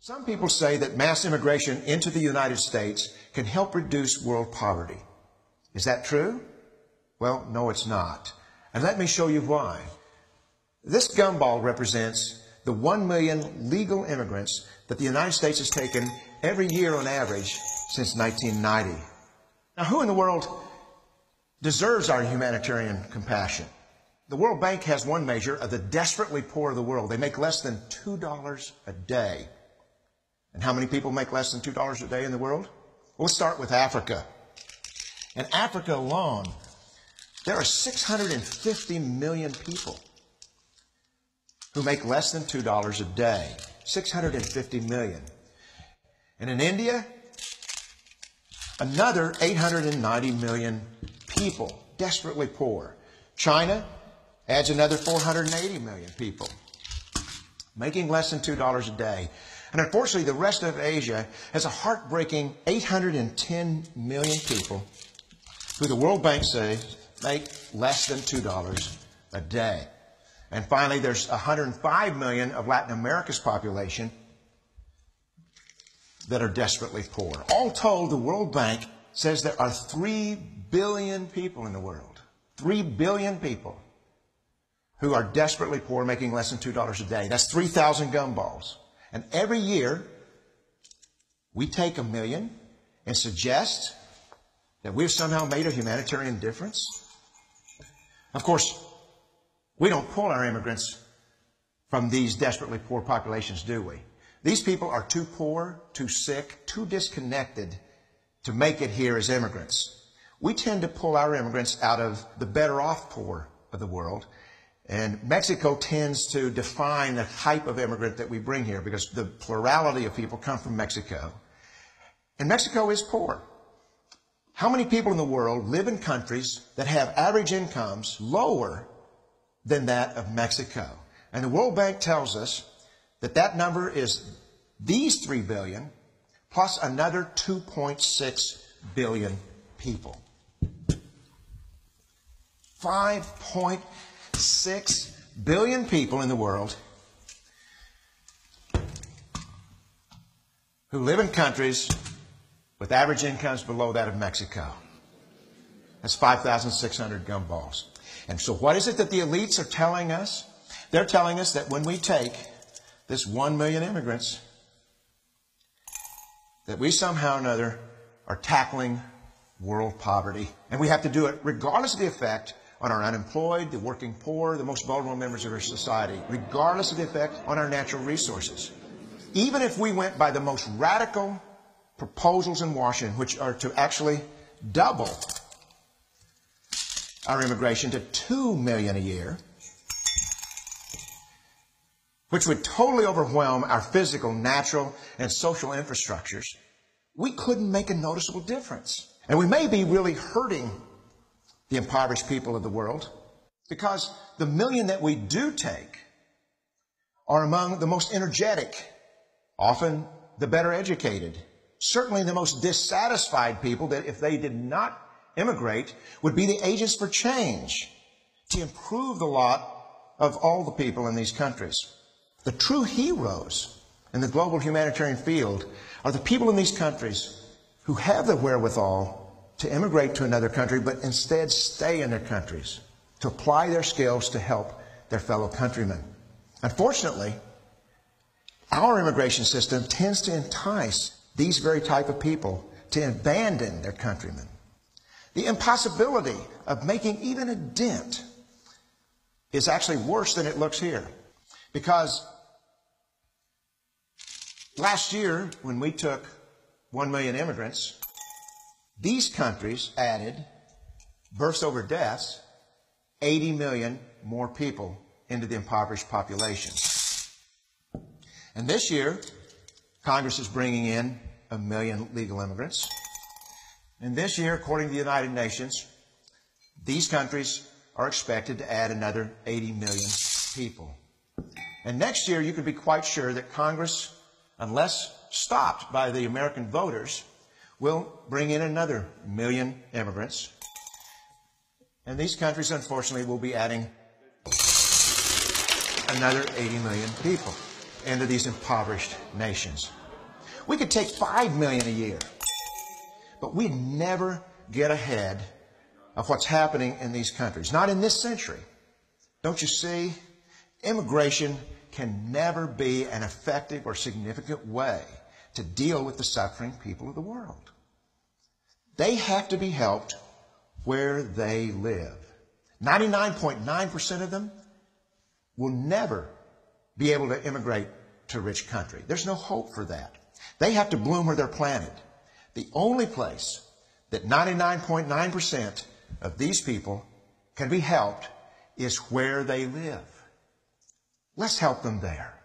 Some people say that mass immigration into the United States can help reduce world poverty. Is that true? Well, no, it's not. And let me show you why. This gumball represents the 1 million legal immigrants that the United States has taken every year on average since 1990. Now, who in the world deserves our humanitarian compassion? The World Bank has one measure of the desperately poor of the world. They make less than $2 a day. And how many people make less than $2 a day in the world? Well, let's start with Africa. In Africa alone, there are 650 million people who make less than $2 a day. 650 million. And in India, another 890 million people, desperately poor. China adds another 480 million people, making less than $2 a day. And unfortunately, the rest of Asia has a heartbreaking 810 million people who the World Bank says make less than $2 a day. And finally, there's 105 million of Latin America's population that are desperately poor. All told, the World Bank says there are 3 billion people in the world. 3 billion people who are desperately poor, making less than $2 a day. That's 3,000 gumballs. And every year, we take 1 million and suggest that we've somehow made a humanitarian difference. Of course, we don't pull our immigrants from these desperately poor populations, do we? These people are too poor, too sick, too disconnected to make it here as immigrants. We tend to pull our immigrants out of the better off poor of the world. And Mexico tends to define the type of immigrant that we bring here because the plurality of people come from Mexico. And Mexico is poor. How many people in the world live in countries that have average incomes lower than that of Mexico? And the World Bank tells us that that number is these 3 billion plus another 2.6 billion people. 5.6 billion people in the world who live in countries with average incomes below that of Mexico. That's 5,600 gumballs. And so what is it that the elites are telling us? They're telling us that when we take this 1 million immigrants, that we somehow or another are tackling world poverty. And we have to do it regardless of the effect on our unemployed, the working poor, the most vulnerable members of our society, regardless of the effect on our natural resources. Even if we went by the most radical proposals in Washington, which are to actually double our immigration to 2 million a year, which would totally overwhelm our physical, natural, and social infrastructures, we couldn't make a noticeable difference. And we may be really hurting the impoverished people of the world because the million that we do take are among the most energetic, often the better educated, certainly the most dissatisfied people that if they did not immigrate would be the agents for change to improve the lot of all the people in these countries. The true heroes in the global humanitarian field are the people in these countries who have the wherewithal to immigrate to another country, but instead stay in their countries, to apply their skills to help their fellow countrymen. Unfortunately, our immigration system tends to entice these very type of people to abandon their countrymen. The impossibility of making even a dent is actually worse than it looks here. Because last year, when we took 1 million immigrants, these countries added, births over deaths, 80 million more people into the impoverished population. And this year, Congress is bringing in 1 million legal immigrants. And this year, according to the United Nations, these countries are expected to add another 80 million people. And next year, you can be quite sure that Congress, unless stopped by the American voters, will bring in another 1 million immigrants. And these countries, unfortunately, will be adding another 80 million people. into these impoverished nations. We could take 5 million a year, but we'd never get ahead of what's happening in these countries. Not in this century. Don't you see? Immigration can never be an effective or significant way to deal with the suffering people of the world. They have to be helped where they live. 99.9% of them will never be able to immigrate to a rich country. There's no hope for that. They have to bloom where they're planted. The only place that 99.9% of these people can be helped is where they live. Let's help them there.